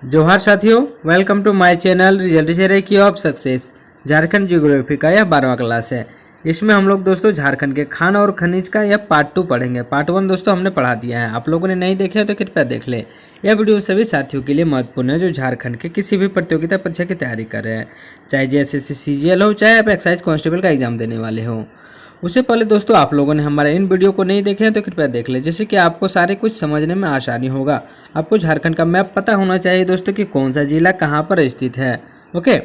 जोहार साथियों, welcome to my channel result share key of success. Jharkhand geography का यह 12वां क्लास है। इसमें हम लोग दोस्तों झारखंड के खान और खनिज का यह पार्ट 2 पढ़ेंगे। पार्ट 1 दोस्तों हमने पढ़ा दिया है, आप लोगों ने नहीं देखे तो कृपया देख लें। यह वीडियो सभी साथियों के लिए महत्वपूर्ण है जो झारखंड के किसी भी प्रतियोगिता परीक्षा की तैयारी कर रहे हैं, चाहे JSS CGL हो, चाहे आप एक्साइज कांस्टेबल का एग्जाम देने वाले हों। उससे पहले दोस्तों आप लोगों ने हमारे इन वीडियो को नहीं देखे हैं तो कृपया देख लें, जिससे कि आपको सारे कुछ समझने में आसानी होगा। आपको झारखंड का मैप पता होना चाहिए दोस्तों कि कौन सा जिला कहाँ पर स्थित है। ओके,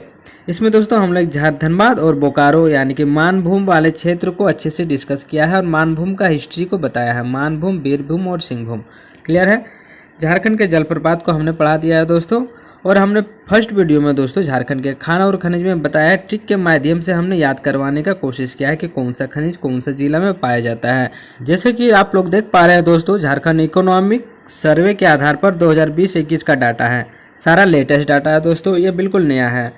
इसमें दोस्तों हम लोग धनबाद और बोकारो यानी कि मानभूम वाले क्षेत्र को अच्छे से डिस्कस किया है और मानभूम का हिस्ट्री को बताया है। मानभूम, बीरभूम और सिंहभूम क्लियर है। झारखंड के जलप्रपात को हमने पढ़ा दिया है दोस्तों। और हमने फर्स्ट वीडियो में दोस्तों झारखंड के खान और खनिज में बताया ट्रिक के माध्यम से हमने याद करवाने का कोशिश किया है कि कौन सा खनिज कौन सा जिला में पाया जाता है। जैसे कि आप लोग देख पा रहे हैं दोस्तों, झारखंड इकोनॉमिक सर्वे के आधार पर 2020-21 का डाटा है। सारा लेटेस्ट डाटा है दोस्तों, ये बिल्कुल नया है।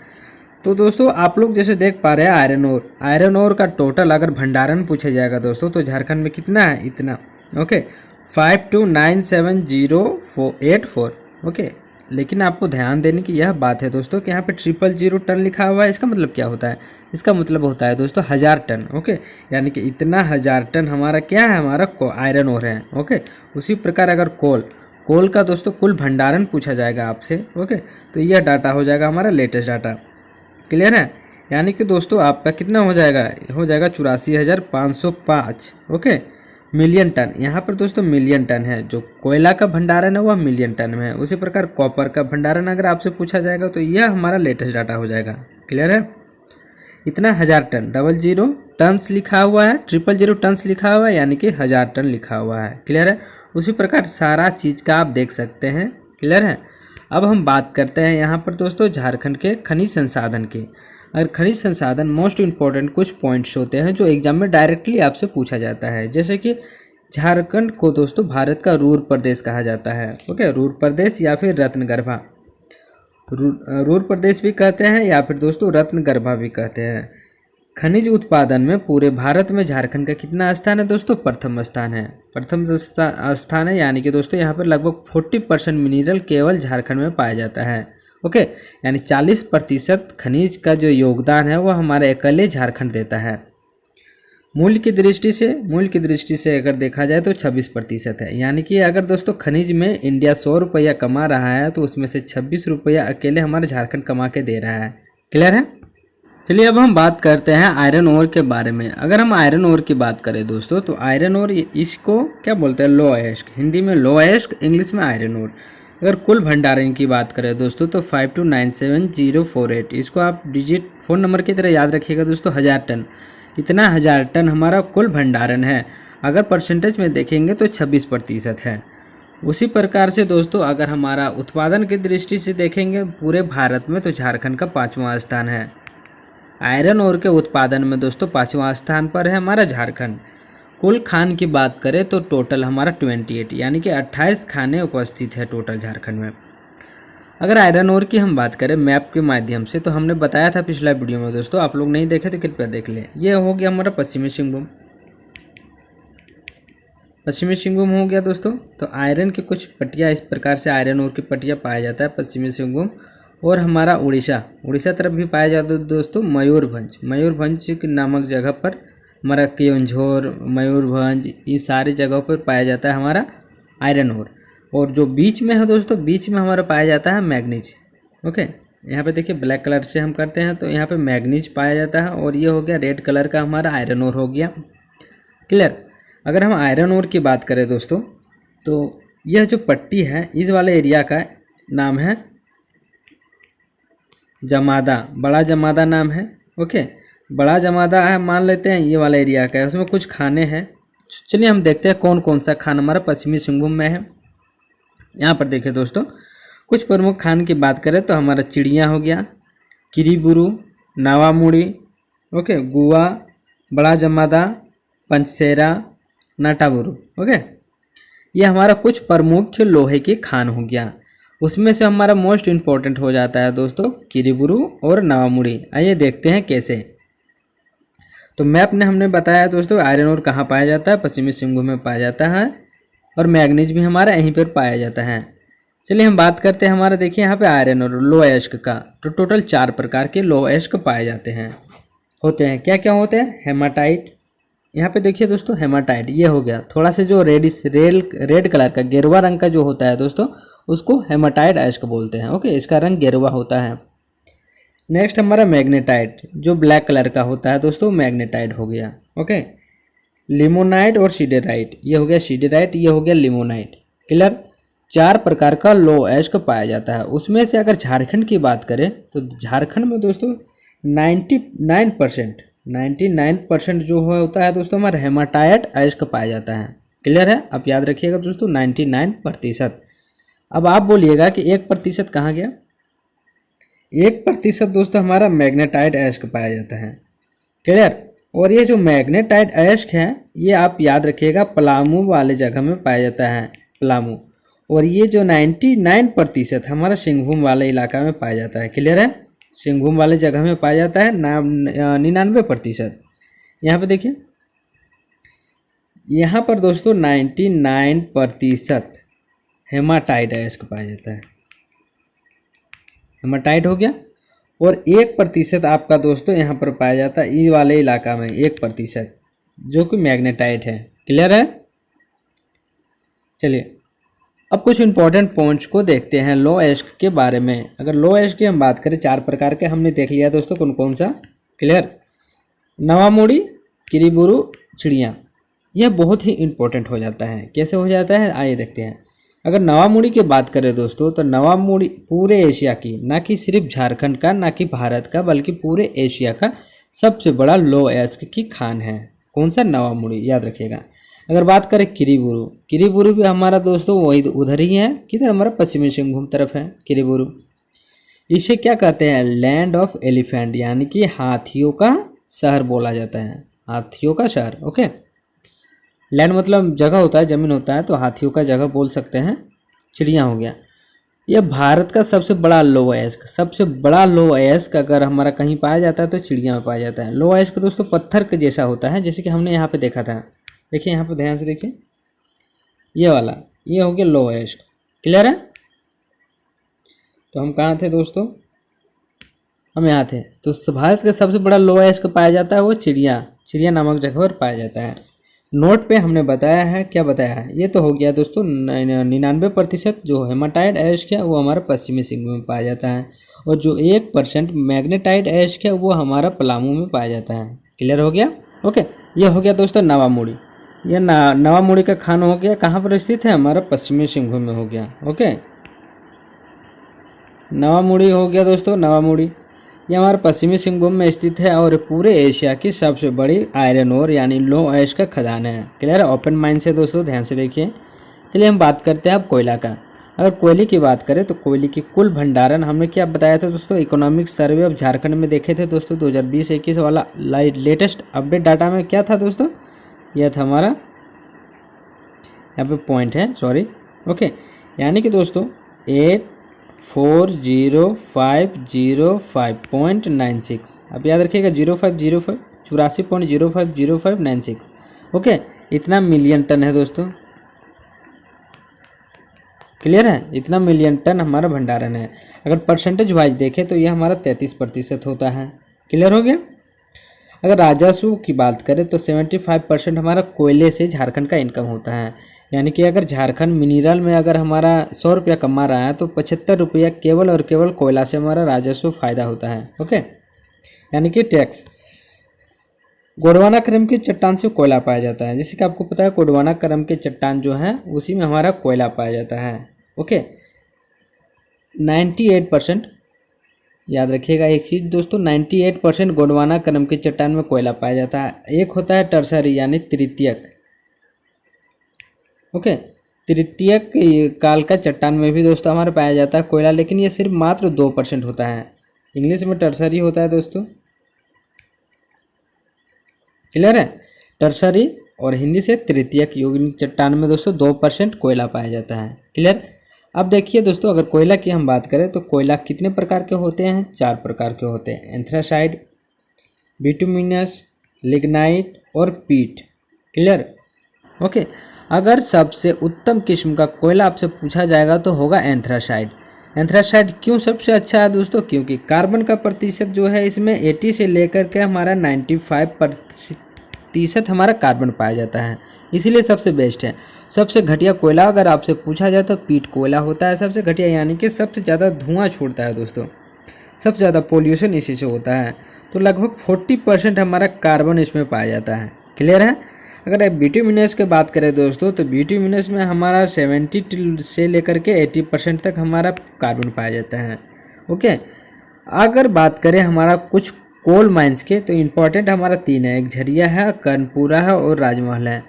तो दोस्तों आप लोग जैसे देख पा रहे हैं आयरन ओर का टोटल अगर भंडारण पूछा जाएगा दोस्तों तो झारखंड में कितना है, इतना। ओके, 52970484। ओके, लेकिन आपको ध्यान देने की यह बात है दोस्तों कि यहाँ पे 000 टन लिखा हुआ है। इसका मतलब क्या होता है? इसका मतलब होता है दोस्तों 1000 टन। ओके, यानी कि इतना 1000 टन हमारा क्या है, हमारा आयरन ओर है। ओके, उसी प्रकार अगर कोल का दोस्तों कुल भंडारण पूछा जाएगा आपसे, ओके, तो यह डाटा हो जाएगा हमारा लेटेस्ट डाटा। क्लियर है? यानी कि दोस्तों आपका कितना हो जाएगा 84,505। Okay, million ton. यहाँ पर दोस्तों मिलियन टन है। जो कोयला का भंडारण है वह मिलियन टन में है। उसी प्रकार कॉपर का भंडारण अगर आपसे पूछा जाएगा तो यह हमारा लेटेस्ट डाटा हो जाएगा। क्लियर है? इतना 1000 टन, 00 टन्स लिखा हुआ है, 000 टन्स लिखा हुआ है, यानी कि 1000 टन लिखा हुआ है। क्लियर है? उसी प्रकार सारा चीज़ का आप देख सकते हैं। क्लियर है? अब हम बात करते हैं यहाँ पर दोस्तों झारखंड के खनिज संसाधन के। अगर खनिज संसाधन मोस्ट इम्पॉर्टेंट कुछ पॉइंट्स होते हैं जो एग्जाम में डायरेक्टली आपसे पूछा जाता है। जैसे कि झारखंड को दोस्तों भारत का रूर प्रदेश कहा जाता है। ओके, रूर प्रदेश या फिर रत्नगर्भा, रूर प्रदेश भी कहते हैं या फिर दोस्तों रत्नगर्भा भी कहते हैं। खनिज उत्पादन में पूरे भारत में झारखंड का कितना स्थान है दोस्तों? प्रथम स्थान है। प्रथम स्थान है, यानी कि दोस्तों यहाँ पर लगभग 40% मिनरल केवल झारखंड में पाया जाता है। ओके, यानी 40% खनिज का जो योगदान है वह हमारे अकेले झारखंड देता है। मूल्य की दृष्टि से अगर देखा जाए तो 26% है। यानी कि अगर दोस्तों खनिज में इंडिया 100 रुपया कमा रहा है तो उसमें से 26 रुपया अकेले हमारे झारखंड कमा के दे रहा है। क्लियर है? चलिए अब हम बात करते हैं आयरन ओर के बारे में। अगर हम आयरन ओर की बात करें दोस्तों तो आयरन ओर इसको क्या बोलते हैं? लोएस्ट, हिंदी में लोएस्ट, इंग्लिश में आयरन ओर। अगर कुल भंडारण की बात करें दोस्तों तो 5297,048, इसको आप डिजिट फ़ोन नंबर की तरह याद रखिएगा दोस्तों। 1000 टन, इतना 1000 टन हमारा कुल भंडारण है। अगर परसेंटेज में देखेंगे तो 26% है। उसी प्रकार से दोस्तों अगर हमारा उत्पादन की दृष्टि से देखेंगे पूरे भारत में तो झारखंड का 5वां स्थान है। आयरन ओर के उत्पादन में दोस्तों 5वां स्थान पर है हमारा झारखंड। कुल खान की बात करें तो टोटल हमारा 28 यानी कि 28 खाने उपस्थित है टोटल झारखंड में। अगर आयरन ओर की हम बात करें मैप के माध्यम से तो हमने बताया था पिछला वीडियो में दोस्तों, आप लोग नहीं देखे तो कृपया देख लें। ये हो गया हमारा पश्चिमी सिंहभूम हो गया दोस्तों। तो आयरन की कुछ पट्टियाँ इस प्रकार से आयरन ओर की पट्टियाँ पाया जाता है पश्चिमी सिंहभूम। और हमारा उड़ीसा तरफ भी पाया जाता है दोस्तों मयूरभंज नामक जगह पर हमारा केयोंझर, मयूरभंज, ये सारी जगहों पर पाया जाता है हमारा आयरन ओर। और जो बीच में है दोस्तों, बीच में हमारा पाया जाता है मैग्नीज। ओके, यहाँ पे देखिए ब्लैक कलर से हम करते हैं तो यहाँ पे मैग्नीज पाया जाता है। और ये हो गया रेड कलर का हमारा आयरन ओर हो गया। क्लियर? अगर हम आयरन ओर की बात करें दोस्तों तो यह जो पट्टी है इस वाले एरिया का नाम है जमादा, बड़ा जमादा नाम है। ओके, बड़ा जमादा है मान लेते हैं, ये वाला एरिया का है। उसमें कुछ खाने हैं। चलिए हम देखते हैं कौन कौन सा खान हमारा पश्चिमी सिंहभूम में है। यहाँ पर देखिए दोस्तों, कुछ प्रमुख खान की बात करें तो हमारा चिड़िया हो गया, किरीबुरु, नावामुड़ी, ओके, गुआ, बड़ा जमादा, पंचसेरा, नाटाबुरु। ओके, ये हमारा कुछ प्रमुख लोहे की खान हो गया। उसमें से हमारा मोस्ट इम्पॉर्टेंट हो जाता है दोस्तों किरीबुरु और नावामुड़ी। आइए देखते हैं कैसे। तो मैप ने हमने बताया दोस्तों आयरन ओर कहाँ पाया जाता है, पश्चिमी सिंहभूम में पाया जाता है। और मैग्नीज भी हमारा यहीं पर पाया जाता है। चलिए हम बात करते हैं हमारा, देखिए यहाँ पे आयरन और लो अयस्क का। तो टोटल 4 प्रकार के लो अयस्क पाए जाते हैं, होते हैं। क्या क्या होते हैं? हेमाटाइट, यहाँ पे देखिए दोस्तों हेमाटाइट ये हो गया। थोड़ा से जो रेड कलर का गेरुआ रंग का जो होता है दोस्तों, उसको हेमाटाइट अयस्क बोलते हैं। ओके, इसका रंग गेरुआ होता है। नेक्स्ट हमारा मैग्नेटाइट, जो ब्लैक कलर का होता है दोस्तों, मैग्नेटाइट हो गया। ओके, लिमोनाइट और सीडेराइट, ये हो गया सीडेराइट, ये हो गया लिमोनाइट। क्लियर? 4 प्रकार का लो अयस्क पाया जाता है। उसमें से अगर झारखंड की बात करें तो झारखंड में दोस्तों 99% जो होता है दोस्तों हमारा हेमाटाइट अयस्क पाया जाता है। क्लियर है? आप याद रखिएगा दोस्तों 99%। अब आप बोलिएगा कि 1% कहाँ गया? 1% दोस्तों हमारा मैग्नेटाइट अयस्क पाया जाता है। क्लियर? और ये जो मैग्नेटाइट अयस्क है ये आप याद रखिएगा पलामू वाले जगह में पाया जाता है, पलामू। और ये जो 99% हमारा सिंहभूम वाले इलाका में पाया जाता है। क्लियर है? सिंहभूम वाले जगह में पाया जाता है 99%। यहाँ पे देखिए, यहाँ पर दोस्तों 99% हेमाटाइट अयस्क पाया जाता है। हेमाटाइट हो गया। और 1% आपका दोस्तों यहाँ पर पाया जाता है ई वाले इलाका में, 1% जो कि मैग्नेटाइट है। क्लियर है? चलिए अब कुछ इंपॉर्टेंट पॉइंट्स को देखते हैं लो अयस्क के बारे में। अगर लो अयस्क की हम बात करें 4 प्रकार के हमने देख लिया दोस्तों, कौन कौन सा। क्लियर? नवामुड़ी, किरीबुरु, चिड़िया, यह बहुत ही इंपॉर्टेंट हो जाता है। कैसे हो जाता है आइए देखते हैं। अगर नवामुड़ी की बात करें दोस्तों तो नवामुड़ी पूरे एशिया की, ना कि सिर्फ झारखंड का, ना कि भारत का, बल्कि पूरे एशिया का सबसे बड़ा लो अयस्क की खान है। कौन सा? नवामुड़ी, याद रखिएगा। अगर बात करें किरीबुरु, किरीबुरु भी हमारा दोस्तों वही उधर ही है, किधर? हमारा पश्चिमी सिंहभूम तरफ है किरीबुरु। इसे क्या कहते हैं? लैंड ऑफ एलिफेंट, यानी कि हाथियों का शहर बोला जाता है, हाथियों का शहर। ओके, लैंड मतलब जगह होता है, ज़मीन होता है, तो हाथियों का जगह बोल सकते हैं। चिड़िया हो गया। यह भारत का सबसे बड़ा लो अयस्क, सबसे बड़ा लो अयस्क अगर हमारा कहीं पाया जाता है तो चिड़िया में पाया जाता है। लो अयस्क दोस्तों पत्थर के जैसा होता है, जैसे कि हमने यहाँ पे देखा था। देखिए यहाँ पे ध्यान से देखिए, ये वाला, ये हो गया लो अयस्क। क्लियर है? तो हम कहाँ थे दोस्तों? हम यहाँ थे। तो भारत का सबसे बड़ा लो अयस्क पाया जाता है वो चिड़िया नामक जगह पर पाया जाता है। नोट पे हमने बताया है, क्या बताया है? ये तो हो गया दोस्तों 99% जो हेमाटाइट अयस्क है वो हमारा पश्चिमी सिंहभूम में पाया जाता है। और जो 1% मैग्नेटाइट अयस्क है वो हमारा पलामू में पाया जाता है। क्लियर हो गया? ओके, ये हो गया दोस्तों नवामुड़ी। यह नवामुड़ी का खान हो गया, कहाँ पर स्थित है? हमारा पश्चिमी सिंहभूम में हो गया। ओके, नवामुड़ी हो गया दोस्तों, नवामुड़ी ये हमारे पश्चिमी सिंहभूम में स्थित है और पूरे एशिया की सबसे बड़ी आयरन ओर यानी लो अयस्क का खदान है। क्लियर है? ओपन माइंड से दोस्तों ध्यान से देखिए। चलिए हम बात करते हैं अब कोयला का। अगर कोयले की बात करें तो कोयले की कुल भंडारण हमने क्या बताया था दोस्तों? इकोनॉमिक सर्वे ऑफ झारखंड में देखे थे दोस्तों 2020-21 वाला लेटेस्ट अपडेट डाटा में क्या था दोस्तों? यह था हमारा, यहाँ पे पॉइंट है, सॉरी। ओके, यानी कि दोस्तों 840,505.96। अब याद रखिएगा 0505 84.050596। ओके, इतना मिलियन टन है दोस्तों। क्लियर है? इतना मिलियन टन हमारा भंडारण है। अगर परसेंटेज वाइज देखें तो यह हमारा 33% होता है। क्लियर हो गया? अगर राजस्व की बात करें तो 75% हमारा कोयले से झारखंड का इनकम होता है। यानी कि अगर झारखंड मिनरल में अगर हमारा 100 रुपया कमा रहा है तो 75 रुपया केवल और केवल कोयला से हमारा राजस्व फायदा होता है। ओके, यानी कि टैक्स। गोंडवाना क्रम की चट्टान से कोयला पाया जाता है। जैसे कि आपको पता है गोंडवाना क्रम के चट्टान जो है उसी में हमारा कोयला पाया जाता है। ओके, 98% याद रखिएगा एक चीज़ दोस्तों, 98% गोंडवाना क्रम के चट्टान में कोयला पाया जाता है। एक होता है टर्सरी यानी तृतीयक। ओके, तृतीयक काल का चट्टान में भी दोस्तों हमारा पाया जाता है कोयला, लेकिन ये सिर्फ मात्र 2% होता है। इंग्लिश में टर्सरी होता है दोस्तों। क्लियर है? टर्सरी और हिंदी से तृतीयक यौगिक चट्टान में दोस्तों 2% कोयला पाया जाता है। क्लियर? अब देखिए दोस्तों, अगर कोयला की हम बात करें तो कोयला कितने प्रकार के होते हैं? 4 प्रकार के होते हैं। एंथ्रासाइड, बिटुमिनस, लिग्नाइट और पीट। क्लियर? ओके, अगर सबसे उत्तम किस्म का कोयला आपसे पूछा जाएगा तो होगा एंथ्रासाइट। एंथ्रासाइट क्यों सबसे अच्छा है दोस्तों? क्योंकि कार्बन का प्रतिशत जो है इसमें 80 से लेकर के हमारा 95% हमारा कार्बन पाया जाता है, इसीलिए सबसे बेस्ट है। सबसे घटिया कोयला अगर आपसे पूछा जाए तो पीट कोयला होता है सबसे घटिया, यानी कि सबसे ज़्यादा धुआं छोड़ता है दोस्तों, सबसे ज़्यादा पोल्यूशन इसी से होता है। तो लगभग 40% हमारा कार्बन इसमें पाया जाता है। क्लियर है? अगर बिटुमिनस की बात करें दोस्तों तो बिटुमिनस में हमारा 70 से लेकर के 80% तक हमारा कार्बन पाया जाता है। ओके, अगर बात करें हमारा कुछ कोल माइंस के तो इम्पोर्टेंट हमारा 3 है, एक झरिया है, कर्णपुरा है और राजमहल है।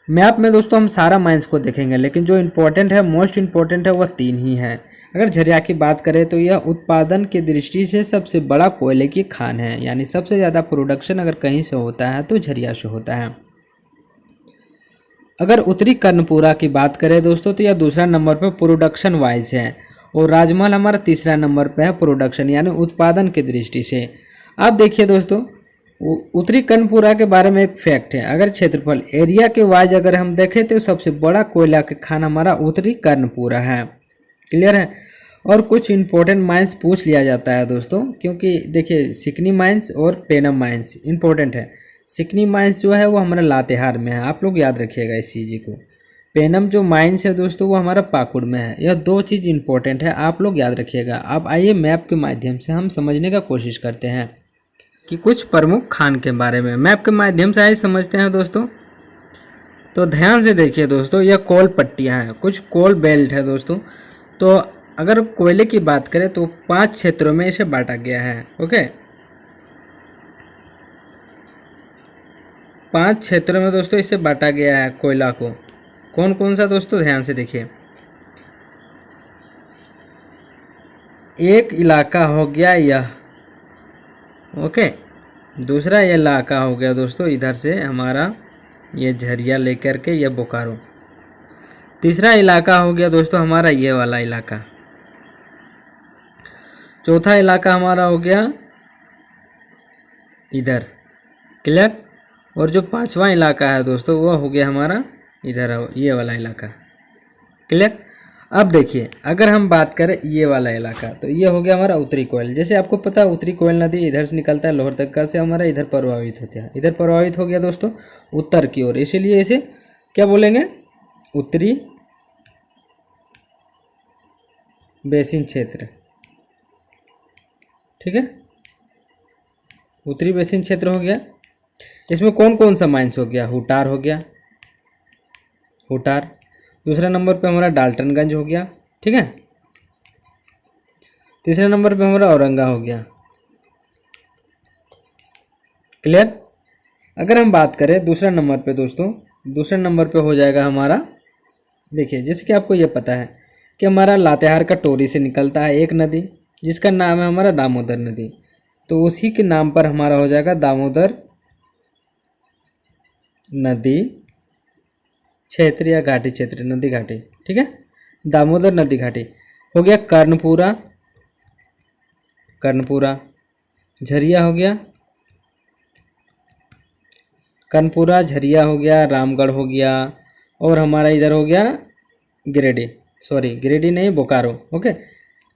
मैप में दोस्तों हम सारा माइंस को देखेंगे, लेकिन जो इम्पोर्टेंट है, मोस्ट इम्पोर्टेंट है, वह 3 ही है। अगर झरिया की बात करें तो यह उत्पादन की दृष्टि से सबसे बड़ा कोयले की खान है, यानी सबसे ज़्यादा प्रोडक्शन अगर कहीं से होता है तो झरिया से होता है। अगर उत्तरी कर्णपुरा की बात करें दोस्तों तो यह दूसरा नंबर पर प्रोडक्शन वाइज है, और राजमहल हमारा तीसरा नंबर पर है प्रोडक्शन यानी उत्पादन की दृष्टि से। अब देखिए दोस्तों, उत्तरी कर्णपुरा के बारे में एक फैक्ट है। अगर क्षेत्रफल एरिया के वाइज अगर हम देखें तो सबसे बड़ा कोयला के खान हमारा उत्तरी कर्णपुरा है। क्लियर है? और कुछ इंपॉर्टेंट माइंस पूछ लिया जाता है दोस्तों, क्योंकि देखिए सिकनी माइंस और पेनम माइंस इंपॉर्टेंट है। सिकनी माइंस जो है वो हमारा लातेहार में है, आप लोग याद रखिएगा इस चीज़ को। पेनम जो माइंस है दोस्तों वो हमारा पाकुड़ में है। यह 2 चीज़ इंपॉर्टेंट है, आप लोग याद रखिएगा। अब आइए मैप के माध्यम से हम समझने का कोशिश करते हैं कि कुछ प्रमुख खान के बारे में मैप के माध्यम से आइए समझते हैं दोस्तों। तो ध्यान से देखिए दोस्तों, यह कोल पट्टियाँ हैं, कुछ कोल बेल्ट है दोस्तों। तो अगर कोयले की बात करें तो 5 क्षेत्रों में इसे बांटा गया है। ओके, 5 क्षेत्रों में दोस्तों इसे बांटा गया है कोयला को। कौन कौन सा दोस्तों? ध्यान से देखिए। एक इलाका हो गया यह, ओके। दूसरा ये इलाका हो गया दोस्तों इधर से हमारा ये झरिया लेकर के ये बोकारो। तीसरा इलाका हो गया दोस्तों हमारा ये वाला इलाका। चौथा इलाका हमारा हो गया इधर। क्लियर? और जो 5वां इलाका है दोस्तों वो हो गया हमारा इधर ये वाला इलाका। क्लियर? अब देखिए, अगर हम बात करें ये वाला इलाका तो ये हो गया हमारा उत्तरी कोयल। जैसे आपको पता है उत्तरी कोयल नदी इधर से निकलता है, लोहरदगा से हमारा इधर प्रभावित होता है, इधर प्रभावित हो गया दोस्तों उत्तर की ओर, इसीलिए इसे क्या बोलेंगे? उत्तरी बेसिन क्षेत्र। ठीक है, उत्तरी बेसिन क्षेत्र हो गया। इसमें कौन कौन सा माइंस हो गया? हुटार हो गया, हुटार। दूसरा नंबर पे हमारा डाल्टनगंज हो गया। ठीक है, तीसरे नंबर पे हमारा औरंगा हो गया। क्लियर? अगर हम बात करें दूसरा नंबर पे दोस्तों, दूसरे नंबर पे हो जाएगा हमारा, देखिए जैसे कि आपको ये पता है कि हमारा लातेहार का टोरी से निकलता है एक नदी जिसका नाम है हमारा दामोदर नदी, तो उसी के नाम पर हमारा हो जाएगा दामोदर नदी क्षेत्र या घाटी क्षेत्र, नदी घाटी। ठीक है, दामोदर नदी घाटी हो गया। कर्णपुरा, कर्णपुरा। झरिया हो गया, कर्णपुरा झरिया हो गया, रामगढ़ हो गया, और हमारा इधर हो गया गिरिडीह, सॉरी गिरिडीह नहीं बोकारो। ओके,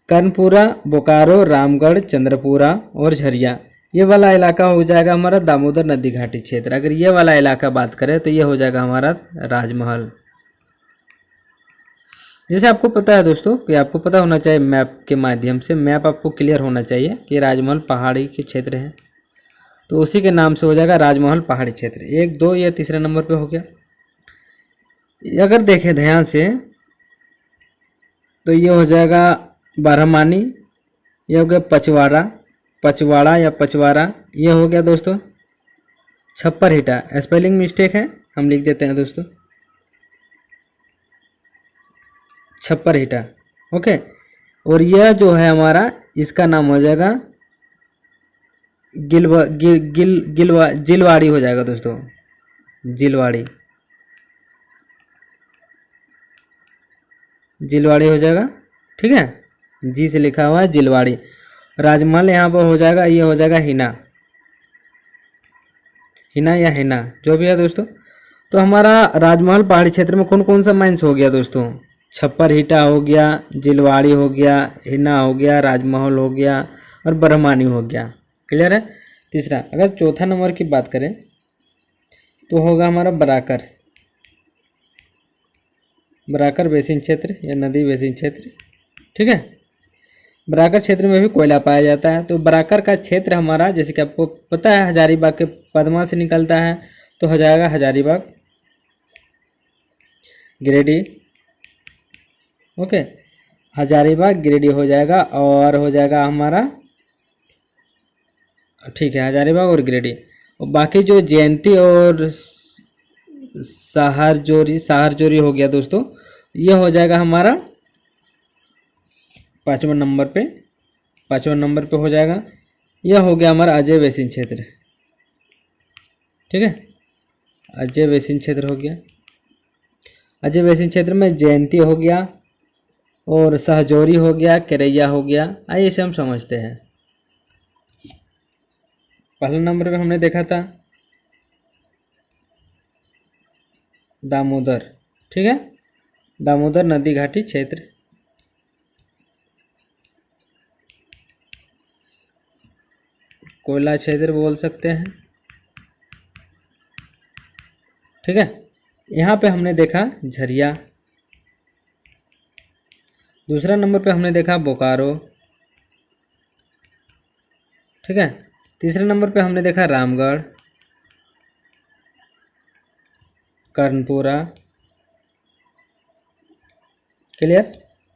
कर्णपुरा, बोकारो, रामगढ़, चंद्रपुरा और झरिया, ये वाला इलाका हो जाएगा हमारा दामोदर नदी घाटी क्षेत्र। अगर ये वाला इलाका बात करें तो ये हो जाएगा हमारा राजमहल। जैसे आपको पता है दोस्तों कि आपको पता होना चाहिए मैप के माध्यम से, मैप आपको क्लियर होना चाहिए कि राजमहल पहाड़ी के क्षेत्र है, तो उसी के नाम से हो जाएगा राजमहल पहाड़ी क्षेत्र। 1, 2 या तीसरे नंबर पे हो गया। अगर देखें ध्यान से तो ये हो जाएगा बारहमानी, ये हो गया पचवाड़ा, पचवाड़ा या पचवाड़ा, ये हो गया दोस्तों छप्पर हिटा। स्पेलिंग मिस्टेक है, हम लिख देते हैं दोस्तों छप्पर हिटा। ओके, और यह जो है हमारा इसका नाम हो जाएगा जिलवाड़ी हो जाएगा दोस्तों, जिलवाड़ी, जिलवाड़ी हो जाएगा। ठीक है, जी से लिखा हुआ है जिलवाड़ी। राजमहल यहाँ पर हो जाएगा, ये हो जाएगा हिना, हिना या हिना जो भी है दोस्तों। तो हमारा राजमहल पहाड़ी क्षेत्र में कौन कौन सा माइंस हो गया दोस्तों? छप्पर हीटा हो गया, जिलवाड़ी हो गया, हिना हो गया, राजमहल हो गया और ब्रह्मानी हो गया। क्लियर है। तीसरा, अगर चौथा नंबर की बात करें तो होगा हमारा बराकर। बराकर बेसिन क्षेत्र या नदी बेसिन क्षेत्र। ठीक है। बराकर क्षेत्र में भी कोयला पाया जाता है। तो बराकर का क्षेत्र हमारा, जैसे कि आपको पता है, हजारीबाग के पदमा से निकलता है, तो हो जाएगा हजारीबाग, गिरिडीह। ओके, हजारीबाग गिरिडीह हो जाएगा। और हो जाएगा हमारा, ठीक है, हजारीबाग और गिरिडीह। और बाकी जो जयंती और सहारजोरी हो गया दोस्तों, ये हो जाएगा हमारा पाँचवें नंबर पे हो जाएगा। यह हो गया हमारा अजय बेसिन क्षेत्र। ठीक है, अजय बेसिन क्षेत्र हो गया। अजय बेसिन क्षेत्र में जयंती हो गया और सहजोरी हो गया, केरैया हो गया। आइए इसे हम समझते हैं। पहले नंबर पे हमने देखा था दामोदर। ठीक है, दामोदर नदी घाटी क्षेत्र। कोयला क्षेत्र बोल सकते हैं। ठीक है, यहाँ पे हमने देखा झरिया। दूसरा नंबर पे हमने देखा बोकारो। ठीक है, तीसरे नंबर पे हमने देखा रामगढ़, कर्णपुरा। क्लियर।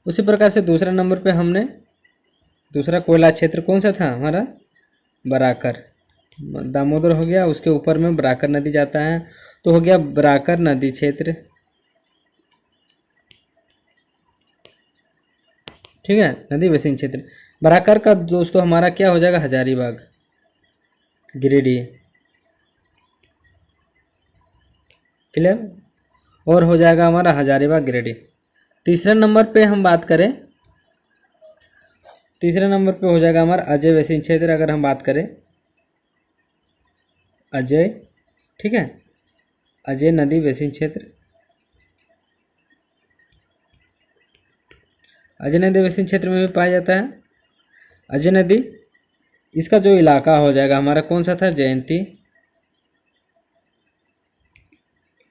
उसी प्रकार से दूसरा नंबर पे हमने, दूसरा कोयला क्षेत्र कौन सा था हमारा? बराकर। दामोदर हो गया, उसके ऊपर में बराकर नदी जाता है, तो हो गया बराकर नदी क्षेत्र। ठीक है, नदी बेसिन क्षेत्र। बराकर का दोस्तों हमारा क्या हो जाएगा? हजारीबाग, गिरिडीह। क्लियर। और हो जाएगा हमारा हजारीबाग, गिरिडीह। तीसरे नंबर पे हम बात करें, तीसरे नंबर पे हो जाएगा हमारा अजय बेसिन क्षेत्र। अगर हम बात करें अजय, ठीक है, अजय नदी बेसिन क्षेत्र। अजय नदी बेसिन क्षेत्र में भी पाया जाता है अजय नदी। इसका जो इलाका हो जाएगा हमारा कौन सा था?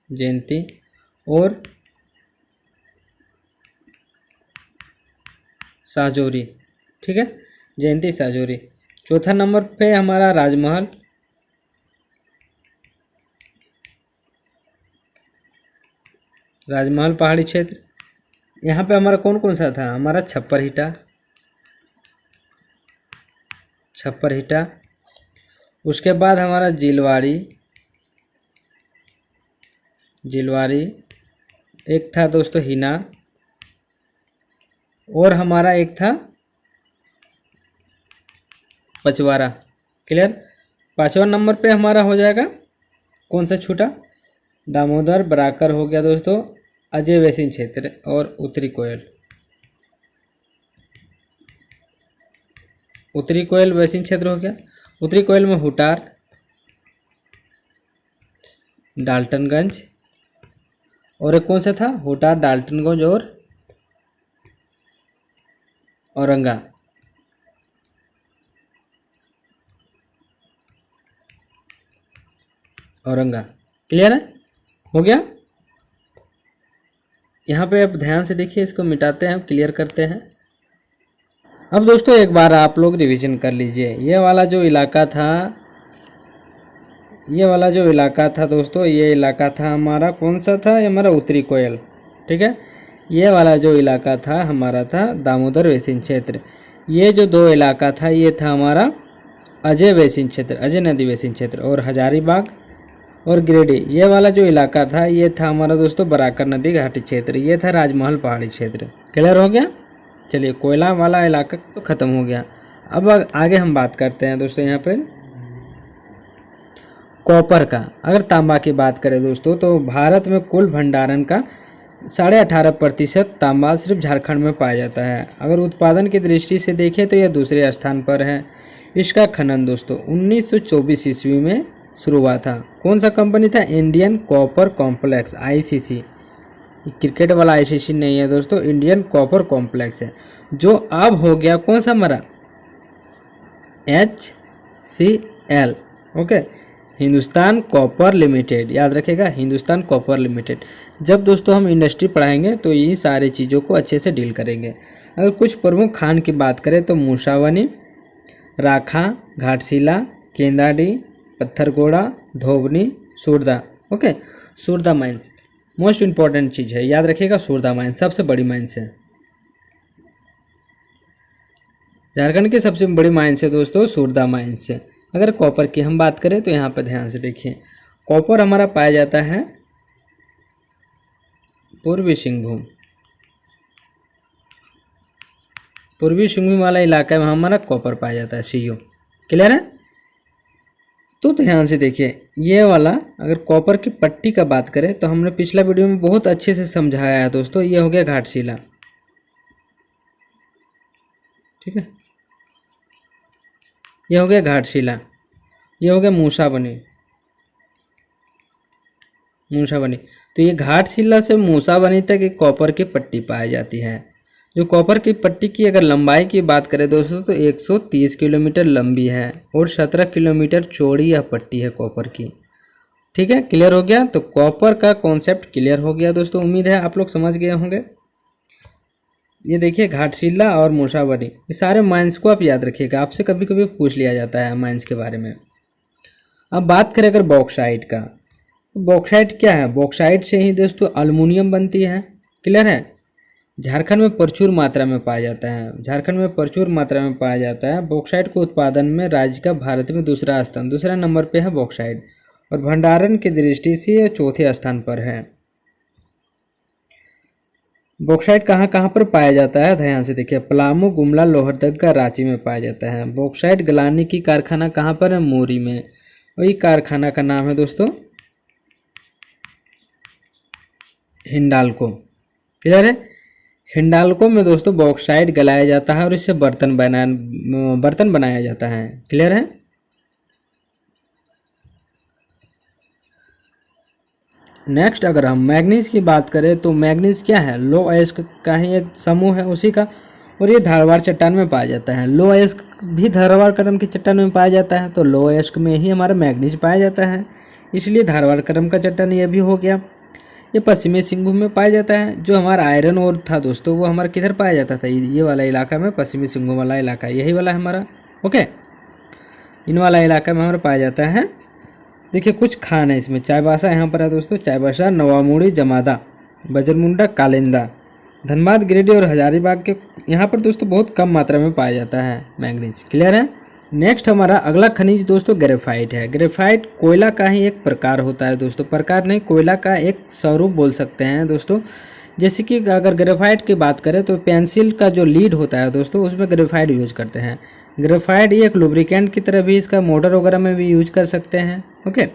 जयंती और साजोरी। ठीक है, जयंती, साजोरी। चौथा नंबर पे हमारा राजमहल। राजमहल पहाड़ी क्षेत्र। यहाँ पे हमारा कौन कौन सा था? हमारा छप्पर हीटा। उसके बाद हमारा जिलवाड़ी। एक था दोस्तों हिना, और हमारा एक था पचवारा। क्लियर। पांचवा नंबर पे हमारा हो जाएगा कौन सा छूटा? दामोदर, बराकर हो गया दोस्तों, अजय बेसिन क्षेत्र और उत्तरी कोयल बेसिन क्षेत्र हो गया। उत्तरी कोयल में हुटार, डाल्टनगंज, और एक कौन सा था? हुटार, डाल्टनगंज और औरंगा। क्लियर है, हो गया। यहाँ पे आप ध्यान से देखिए, इसको मिटाते हैं, क्लियर करते हैं। अब दोस्तों एक बार आप लोग रिवीजन कर लीजिए। ये वाला जो इलाका था दोस्तों, ये इलाका था हमारा कौन सा था? ये हमारा उत्तरी कोयल। ठीक है, ये वाला जो इलाका था हमारा था दामोदर बेसिन क्षेत्र। ये जो दो इलाका था ये था हमारा अजय बेसिन क्षेत्र, अजय नदी बेसिन क्षेत्र। और हजारीबाग और गिरिडीह, ये वाला जो इलाका था ये था हमारा दोस्तों बराकर नदी घाटी क्षेत्र। ये था राजमहल पहाड़ी क्षेत्र। क्लियर हो गया। चलिए, कोयला वाला इलाका तो ख़त्म हो गया। अब आगे हम बात करते हैं दोस्तों यहाँ पे कॉपर का। अगर तांबा की बात करें दोस्तों, तो भारत में कुल भंडारण का 18.5% तांबा सिर्फ झारखंड में पाया जाता है। अगर उत्पादन की दृष्टि से देखें तो यह दूसरे स्थान पर है। इसका खनन दोस्तों 1924 ईस्वी में शुरू हुआ था। कौन सा कंपनी था? Indian copper complex, ICC। Cricket वाला ICC नहीं है दोस्तों, इंडियन कॉपर कॉम्प्लेक्स है, जो अब हो गया कौन सा हमारा? HCL। Okay, Hindustan copper limited, याद रखेगा, हिंदुस्तान कॉपर लिमिटेड। जब दोस्तों हम इंडस्ट्री पढ़ाएंगे तो ये सारी चीज़ों को अच्छे से डील करेंगे। अगर कुछ प्रमुख खान की बात करें तो Musabani, Rakha, Ghatshila, Kendadih, Pathargora, Dhobani, Surda. Okay, Surda mines most important चीज़ है, याद रखिएगा। सुरदा माइंस सबसे बड़ी माइंस है, झारखंड की सबसे बड़ी माइंस है दोस्तों, सुरदा माइंस है। अगर कॉपर की हम बात करें तो यहाँ पर ध्यान से देखिए, कॉपर हमारा पाया जाता है पूर्वी सिंहभूम, पूर्वी सिंहभूम वाला इलाका में हमारा कॉपर पाया जाता है, CO। क्लियर है? तो ध्यान से देखिए, ये वाला अगर कॉपर की पट्टी का बात करें तो हमने पिछला वीडियो में बहुत अच्छे से समझाया है दोस्तों। ये हो गया घाटशिला, ठीक है, ये हो गया घाटशिला, ये हो गया मूसाबनी, मूसाबनी। तो ये घाटशिला से मूसाबनी तक एक कॉपर की पट्टी पाई जाती है। जो कॉपर की पट्टी की अगर लंबाई की बात करें दोस्तों तो 130 किलोमीटर लंबी है और 17 किलोमीटर चौड़ी यह पट्टी है कॉपर की। ठीक है, क्लियर हो गया? तो कॉपर का कॉन्सेप्ट क्लियर हो गया दोस्तों, उम्मीद है आप लोग समझ गए होंगे। ये देखिए घाटशिला और मूसाबनी, ये सारे माइंस को आप याद रखिएगा, आपसे कभी कभी पूछ लिया जाता है माइंस के बारे में। अब बात करें अगर बॉक्साइट का, तो बॉक्साइट क्या है? बॉक्साइट से ही दोस्तों अल्युमिनियम बनती है। क्लियर है? झारखंड में प्रचुर मात्रा में पाया जाता है, झारखंड में प्रचुर मात्रा में पाया जाता है। बॉक्साइट के उत्पादन में राज्य का भारत में दूसरा स्थान, दूसरा नंबर पे है बॉक्साइट, और भंडारण की दृष्टि से यह चौथे स्थान पर है। बॉक्साइट कहाँ कहाँ पर पाया जाता है? ध्यान से देखिए, पलामू, गुमला, लोहरदगा, रांची में पाया जाता है। बॉक्साइट गलाने की कारखाना कहाँ पर है? मोरी में, वही कारखाना का नाम है दोस्तों हिंडाल्को। क्लियर है? हिंडाल्को में दोस्तों बॉक्साइट गलाया जाता है और इससे बर्तन बनाया जाता है। क्लियर है? नेक्स्ट अगर हम मैग्नीज की बात करें तो मैग्नीज क्या है? लो अयस्क का ही एक समूह है उसी का, और ये धारवाड़ चट्टान में पाया जाता है। लो अयस्क भी धारवाड़ क्रम की चट्टान में पाया जाता है, तो लो अयस्क में ही हमारा मैग्नीज पाया जाता है, इसलिए धारवाड़ क्रम का चट्टान ये भी हो गया। ये पश्चिमी सिंहभूम में पाया जाता है। जो हमारा आयरन ओर था दोस्तों वो हमारा किधर पाया जाता था? ये वाला इलाका में, पश्चिमी सिंहभूम वाला इलाका, यही वाला हमारा। ओके, इन वाला इलाका में हमारा पाया जाता है। देखिए कुछ खान है इसमें, चाईबासा यहाँ पर है दोस्तों, चाईबासा, नवामुड़ी, जमादा, बजरमुंडा, कालिंदा, धनबाद, गिरिडीह और हजारीबाग के यहाँ पर दोस्तों बहुत कम मात्रा में पाया जाता है मैंगनीज। क्लियर है? नेक्स्ट हमारा अगला खनिज दोस्तों ग्रेफाइट है। ग्रेफाइट कोयला का ही एक प्रकार होता है दोस्तों, प्रकार नहीं, कोयला का एक स्वरूप बोल सकते हैं दोस्तों। जैसे कि अगर ग्रेफाइट की बात करें तो पेंसिल का जो लीड होता है दोस्तों उसमें ग्रेफाइट यूज करते हैं। ग्रेफाइट ये एक लुब्रिकेंट की तरह भी इसका मोटर वगैरह में भी यूज कर सकते हैं। ओके,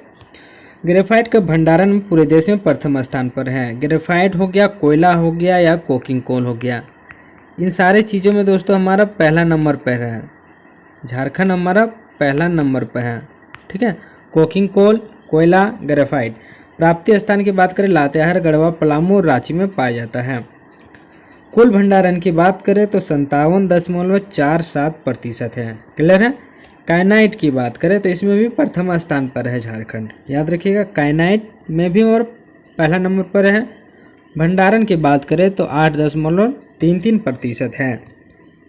ग्रेफाइट का भंडारण पूरे देश में प्रथम स्थान पर है। ग्रेफाइट हो गया, कोयला हो गया या कोकिंग कोल हो गया, इन सारे चीज़ों में दोस्तों हमारा पहला नंबर पर है। झारखंड हमारा पहला नंबर पर है। ठीक है, कोकिंग कोल, कोयला, ग्रेफाइट। प्राप्ति स्थान की बात करें लातेहार, गढ़वा, पलामू और रांची में पाया जाता है। कुल भंडारण की बात करें तो 57.47% है। क्लियर है? काइनाइट की बात करें तो इसमें भी प्रथम स्थान पर है झारखंड, याद रखिएगा, काइनाइट में भी और पहला नंबर पर है। भंडारण की बात करें तो 8.33% है।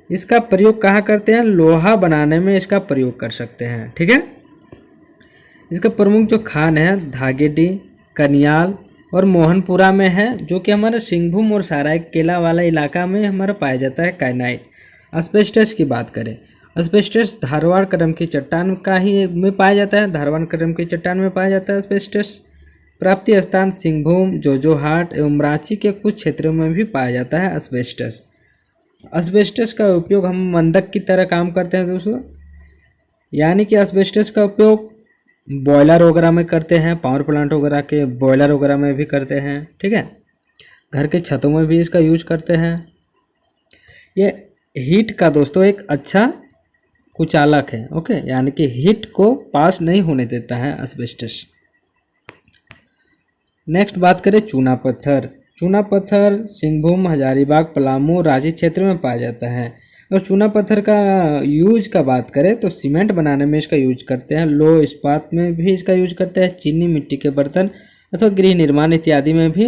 इसका प्रयोग कहाँ करते हैं? लोहा बनाने में इसका प्रयोग कर सकते हैं। ठीक है, इसका प्रमुख जो खान है धागेडी, कनियाल और मोहनपुरा में है, जो कि हमारा सिंहभूम और सरायकेला वाला इलाका में हमारा पाया जाता है काइनाइट। एस्बेस्टस की बात करें, एस्बेस्टस धारवाड़ क्रम की चट्टान का ही में पाया जाता है, धारवाड़ क्रम की चट्टान में पाया जाता है एस्बेस्टस। प्राप्ति स्थान सिंहभूम, जोजोहाट एवं रांची के कुछ क्षेत्रों में भी पाया जाता है एस्बेस्टस। एस्बेस्टस का उपयोग हम मंदक की तरह काम करते हैं दोस्तों, यानी कि एस्बेस्टस का उपयोग बॉयलर वगैरह में करते हैं, पावर प्लांट वगैरह के बॉयलर वगैरह में भी करते हैं। ठीक है, घर के छतों में भी इसका यूज करते हैं। ये हीट का दोस्तों एक अच्छा कुचालक है। ओके, यानी कि हीट को पास नहीं होने देता है एस्बेस्टस। नेक्स्ट बात करें चूना पत्थर। चूना पत्थर सिंहभूम, हजारीबाग, पलामू, रांची क्षेत्र में पाया जाता है। और चूना पत्थर का यूज का बात करें तो सीमेंट बनाने में इसका यूज करते हैं, लो इस्पात में भी इसका यूज करते हैं, चीनी मिट्टी के बर्तन अथवा गृह निर्माण इत्यादि में भी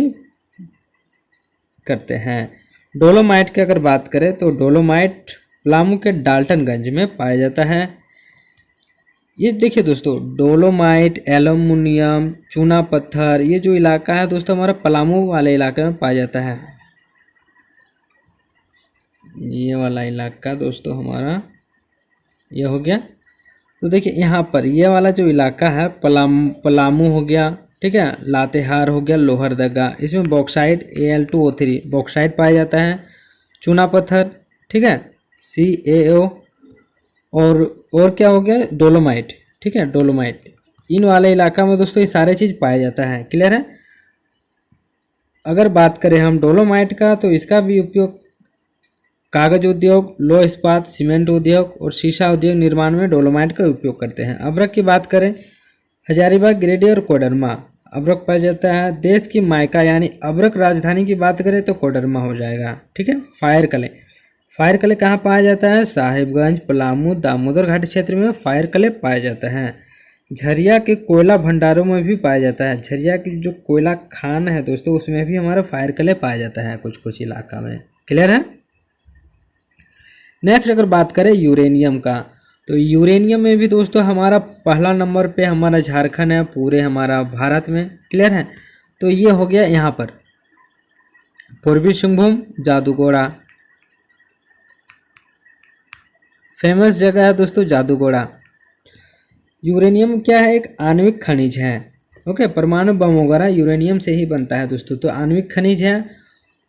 करते हैं। डोलोमाइट की अगर बात करें तो डोलोमाइट पलामू के डाल्टनगंज में पाया जाता है। ये देखिए दोस्तों, डोलोमाइट, एल्युमिनियम, चूना पत्थर, ये जो इलाका है दोस्तों हमारा पलामू वाले इलाके में पाया जाता है। ये वाला इलाका दोस्तों हमारा ये हो गया। तो देखिए यहाँ पर ये वाला जो इलाका है पलामू हो गया, ठीक है, लातेहार हो गया, लोहरदगा, इसमें बॉक्साइट Al2O3 बॉक्साइट पाया जाता है। चूना पत्थर, ठीक है, CaO, और क्या हो गया, डोलोमाइट, ठीक है, डोलोमाइट। इन वाले इलाका में दोस्तों ये सारे चीज़ पाया जाता है। क्लियर है। अगर बात करें हम डोलोमाइट का तो इसका भी उपयोग कागज उद्योग, लो इस्पात, सीमेंट उद्योग और शीशा उद्योग निर्माण में डोलोमाइट का उपयोग करते हैं। अब्रक की बात करें, हजारीबाग, गिरिडीह और कोडरमा अब्रक पाया जाता है। देश की मायका यानी अब्रक राजधानी की बात करें तो कोडरमा हो जाएगा, ठीक है। फायर क्ले कहाँ पाया जाता है, साहिबगंज, पलामू, दामोदर घाटी क्षेत्र में फायर क्ले पाया जाता है। झरिया के कोयला भंडारों में भी पाया जाता है। झरिया की जो कोयला खान है दोस्तों उसमें भी हमारा फायर क्ले पाया जाता है कुछ कुछ इलाका में। क्लियर है। नेक्स्ट अगर बात करें यूरेनियम का, तो यूरेनियम में भी दोस्तों हमारा पहला नंबर पे हमारा झारखंड है पूरे हमारा भारत में। क्लियर है। तो ये हो गया यहाँ पर पूर्वी सिंहभूम, जादूगोड़ा, फेमस जगह है दोस्तों जादूगोड़ा। यूरेनियम क्या है, एक आणविक खनिज है। ओके, परमाणु बम वगैरह यूरेनियम से ही बनता है दोस्तों। तो आणविक खनिज है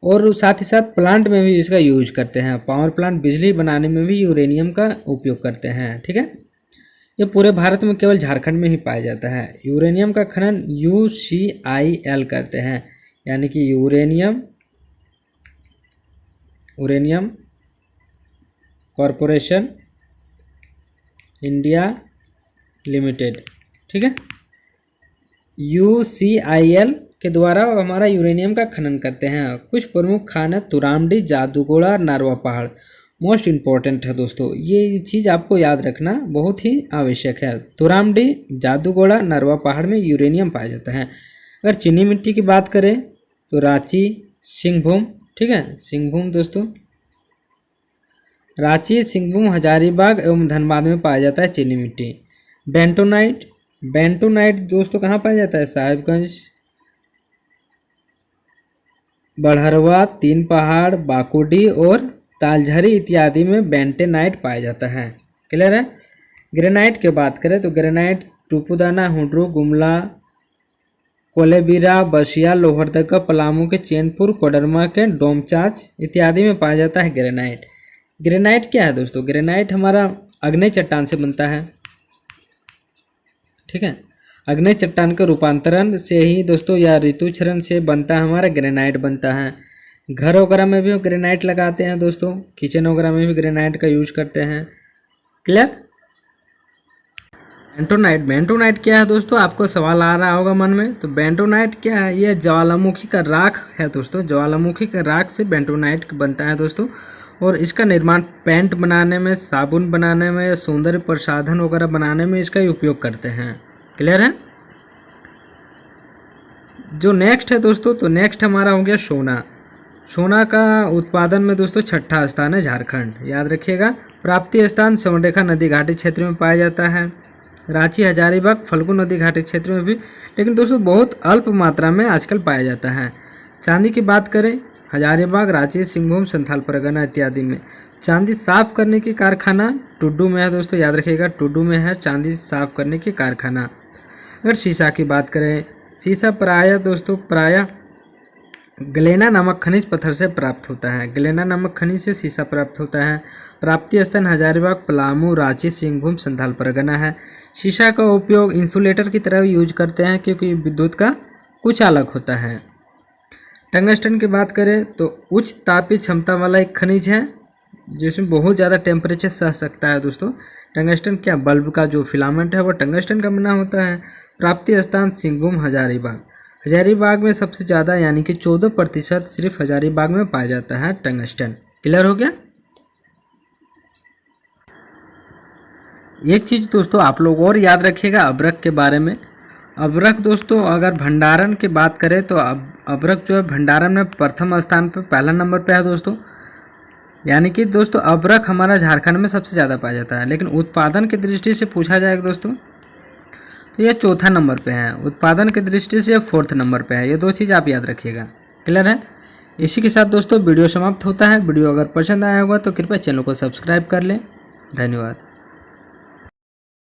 और साथ ही साथ प्लांट में भी इसका यूज करते हैं। पावर प्लांट, बिजली बनाने में भी यूरेनियम का उपयोग करते हैं। ठीक है। ये पूरे भारत में केवल झारखंड में ही पाया जाता है। यूरेनियम का खनन UCIL करते हैं, यानी कि यूरेनियम कॉरपोरेशन इंडिया लिमिटेड, ठीक है, UCIL के द्वारा हमारा यूरेनियम का खनन करते हैं। कुछ प्रमुख खान है तुरामडी, जादूगोड़ा, नारवा पहाड़। मोस्ट इम्पॉर्टेंट है दोस्तों, ये चीज़ आपको याद रखना बहुत ही आवश्यक है। तुरामडी, जादूगोड़ा, नारवा पहाड़ में यूरेनियम पाया जाता है। अगर चीनी मिट्टी की बात करें तो रांची, सिंहभूम, ठीक है, सिंहभूम दोस्तों, रांची, सिंहभूम, हजारीबाग एवं धनबाद में पाया जाता है चीनी मिट्टी। बेंटोनाइट दोस्तों कहाँ पाया जाता है, साहिबगंज, बड़हरवा, तीन पहाड़, बाकुडी और तालझरी इत्यादि में बेंटोनाइट पाया जाता है। क्लियर है। ग्रेनाइट की बात करें तो ग्रेनाइट टूपुदाना, हुड्रू, गुमला, कोलेबिरा, बसिया, लोहरदगा, पलामू के चैनपुर, कोडरमा के डोमचांच इत्यादि में पाया जाता है ग्रेनाइट। ग्रेनाइट क्या है दोस्तों, ग्रेनाइट हमारा अग्नेय चट्टान से बनता है। ठीक है, अग्नेय चट्टान के रूपांतरण से ही दोस्तों या ऋतुक्षरण से बनता है हमारा ग्रेनाइट बनता है। घर वगैरह में भी ग्रेनाइट लगाते हैं दोस्तों, किचन वगैरह में भी ग्रेनाइट का यूज करते हैं। क्लियर। बेंटोनाइट क्या है दोस्तों, आपको सवाल आ रहा होगा मन में। तो बेंटोनाइट क्या है, यह ज्वालामुखी का राख है दोस्तों। ज्वालामुखी के राख से बेंटोनाइट बनता है दोस्तों। और इसका निर्माण पेंट बनाने में, साबुन बनाने में, सौंदर्य प्रसाधन वगैरह बनाने में इसका उपयोग करते हैं। क्लियर है। जो नेक्स्ट है दोस्तों, तो नेक्स्ट हमारा हो गया सोना। सोना का उत्पादन में दोस्तों छठा स्थान है झारखंड, याद रखिएगा। प्राप्ति स्थान समरेखा नदी घाटी क्षेत्र में पाया जाता है। रांची, हजारीबाग, फल्गु नदी घाटी क्षेत्र में भी, लेकिन दोस्तों बहुत अल्प मात्रा में आजकल पाया जाता है। चांदी की बात करें, हजारीबाग, रांची, सिंहभूम, संथाल परगना इत्यादि में। चांदी साफ करने की कारखाना टुड्डू में है दोस्तों, याद रखिएगा, टुड्डू में है चांदी साफ करने की कारखाना। अगर शीशा की बात करें, शीशा प्रायः ग्लेना नामक खनिज पत्थर से प्राप्त होता है। ग्लेना नामक खनिज से शीशा प्राप्त होता है। प्राप्ति स्थान हजारीबाग, पलामू, रांची, सिंहभूम, संथाल परगना है। शीशा का उपयोग इंसुलेटर की तरह यूज करते हैं क्योंकि विद्युत का कुछ अलग होता है। टंगस्टन की बात करें तो उच्च तापीय क्षमता वाला एक खनिज है जिसमें बहुत ज़्यादा टेम्परेचर सह सकता है दोस्तों। टंगस्टन क्या बल्ब का जो फिलामेंट है वो टंगस्टन का बना होता है। प्राप्ति स्थान सिंहभूम हजारीबाग। हजारीबाग में सबसे ज़्यादा यानी कि 14% सिर्फ हजारीबाग में पाया जाता है टंगस्टन। क्लियर हो गया। एक चीज़ दोस्तों आप लोग और याद रखिएगा अभ्रक के बारे में। अभ्रक दोस्तों अगर भंडारण की बात करें तो अभ्रक जो है भंडारण में प्रथम स्थान पर पहला नंबर पे है दोस्तों। यानी कि दोस्तों अभ्रक हमारा झारखंड में सबसे ज़्यादा पाया जाता है। लेकिन उत्पादन की दृष्टि से पूछा जाएगा दोस्तों तो ये चौथा नंबर पे है। उत्पादन की दृष्टि से 4th नंबर पे है। ये 2 चीज़ आप याद रखिएगा। क्लियर है। इसी के साथ दोस्तों वीडियो समाप्त होता है। वीडियो अगर पसंद आया होगा तो कृपया चैनल को सब्सक्राइब कर लें। धन्यवाद।